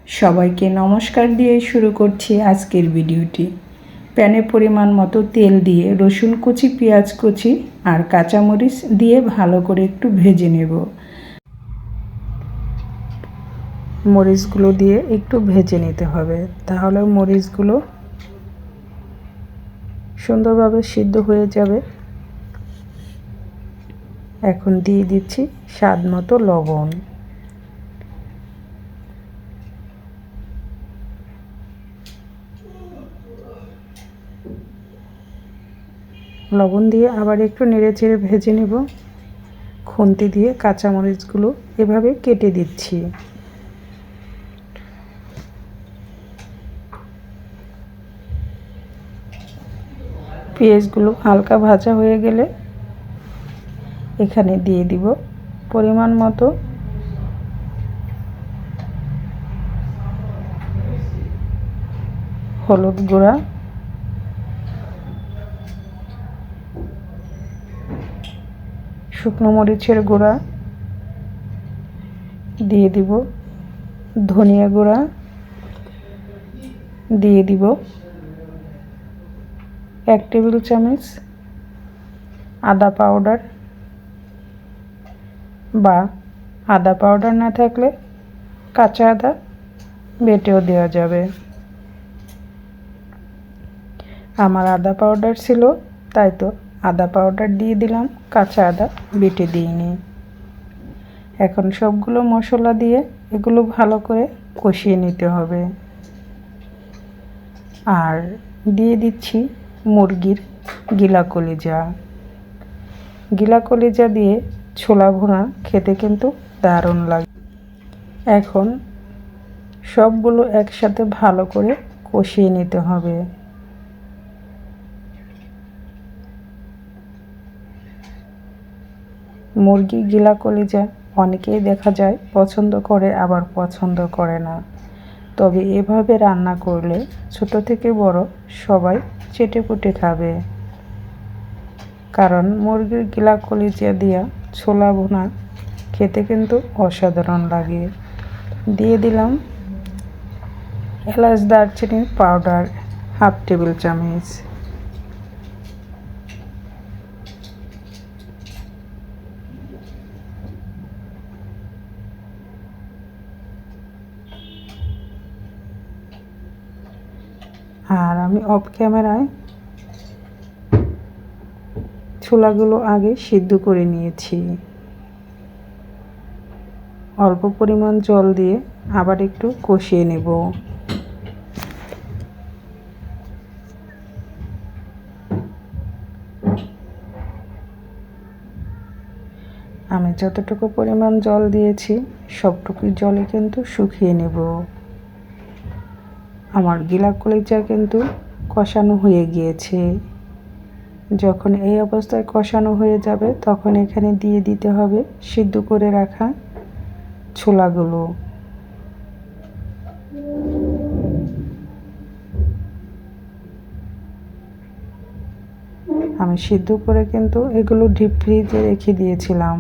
সবাইকে নমস্কার দিয়ে শুরু করছি আজকের ভিডিওটি। প্যানে পরিমাণ মতো তেল দিয়ে রসুন কুচি, পেঁয়াজ কুচি আর কাঁচামরিচ দিয়ে ভালো করে একটু ভেজে নেব। মরিচগুলো দিয়ে একটু ভেজে নিতে হবে, তাহলে মরিচগুলো সুন্দরভাবে সিদ্ধ হয়ে যাবে। এখন দিয়ে দিচ্ছি স্বাদ মতো লবণ। লবণ দিয়ে আবার একটু নেড়েচেড়ে ভেজে নেব। খুন্তি দিয়ে কাঁচামরিচগুলো এভাবে কেটে দিচ্ছি। পেঁয়াজগুলো হালকা ভাজা হয়ে গেলে এখানে দিয়ে দিব পরিমাণ মতো হলুদ গুঁড়া, শুকনো মরিচের গুঁড়া, দিয়ে দিব ধনিয়া গুঁড়া, দিয়ে দিব 1 টেবিল চামচ আদা পাউডার, বা আদা পাউডার না থাকলে কাঁচা আদা বেটেও দেওয়া যাবে। আমার আদা পাউডার ছিল, তাই তো আদা পাউডার দিয়ে দিলাম, কাঁচা আদা বেটে দিইনি। এখন সবগুলো মশলা দিয়ে এগুলো ভালো করে কষিয়ে নিতে হবে। আর দিয়ে দিচ্ছি মুরগির গিলা কলিজা। গিলা কলিজা দিয়ে ছোলা ভুনা খেতে কিন্তু দারুণ লাগে। এখন সবগুলো একসাথে ভালো করে কষিয়ে নিতে হবে। মুরগি গিলা কলিজা অনেকেই দেখা যায় পছন্দ করে, আবার পছন্দ করে না। তবে এভাবে রান্না করলে ছোট থেকে বড় সবাই চেটেপুটে খাবে। কারণ মুরগির গিলা কলিজা দিয়া ছোলা ভুনা খেতে কিন্তু অসাধারণ লাগে। দিয়ে দিলাম এলাচ দারচিনির পাউডার 1/2 টেবিল চামচ। আর আমি অফ ক্যামেরায় ছোলাগুলো আগে সিদ্ধ করে নিয়েছি। অল্প পরিমাণ জল দিয়ে আবার একটু কষিয়ে নেব। আমি যতটুকু পরিমাণ জল দিয়েছি সবটুকু জলে কিন্তু শুকিয়ে নেব। আমার গিলা কলিজা কিন্তু কষানো হয়ে গিয়েছে। যখন এই অবস্থায় কষানো হয়ে যাবে তখন এখানে দিয়ে দিতে হবে সিদ্ধ করে রাখা ছোলাগুলো। আমি সিদ্ধ করে কিন্তু এগুলো ডিপ ফ্রিজে রেখে দিয়েছিলাম।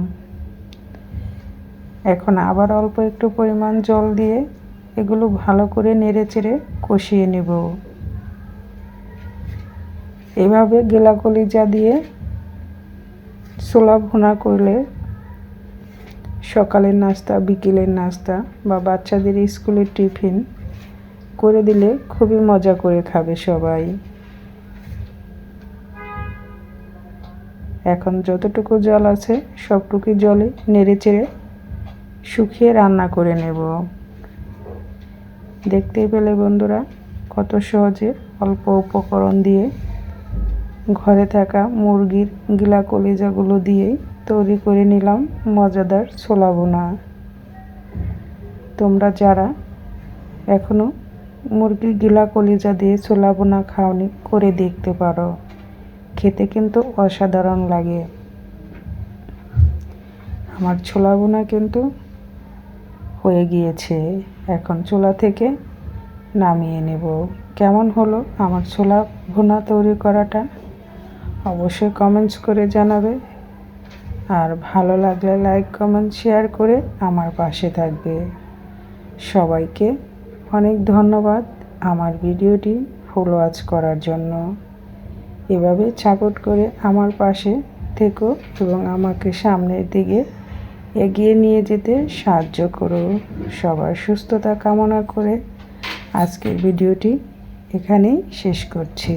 এখন আবার অল্প একটু পরিমাণ জল দিয়ে এগুলো ভালো করে নেড়েচেড়ে কষিয়ে নেব। এভাবে গিলা কলিজা দিয়ে ছোলা ভুনা করলে সকালের নাস্তা, বিকেলের নাস্তা বা বাচ্চাদের স্কুলের টিফিন করে দিলে খুবই মজা করে খাবে সবাই। এখন যতটুকু জল আছে সবটুকু জলে নেড়েচেড়ে শুকিয়ে রান্না করে নেব। দেখতেই পেলে বন্ধুরা কত সহজে অল্প উপকরণ দিয়ে ঘরে থাকা মুরগির গিলা কলিজাগুলো দিয়েই তৈরি করে নিলাম মজাদার ছোলা ভুনা। তোমরা যারা এখনও মুরগির গিলা কলিজা দিয়ে ছোলা ভুনা খাওনি, করে দেখতে পারো, খেতে কিন্তু অসাধারণ লাগে। আমার ছোলা ভুনা কিন্তু হয়ে গিয়েছে। এখন চুলা থেকে নামিয়ে নেব। কেমন হলো আমার ছোলা ভুনা তৈরি করাটা অবশ্যই কমেন্টস করে জানাবে। আর ভালো লাগলে লাইক, কমেন্ট, শেয়ার করে আমার পাশে থাকবে। সবাইকে অনেক ধন্যবাদ আমার ভিডিওটি ফুল ওয়াচ করার জন্য। এভাবে সাপোর্ট করে আমার পাশে থেকো এবং আমাকে সামনের দিকে এগিয়ে নিয়ে যেতে সাহায্য করো। সবার সুস্থতা কামনা করে আজকের ভিডিওটি এখানেই শেষ করছি।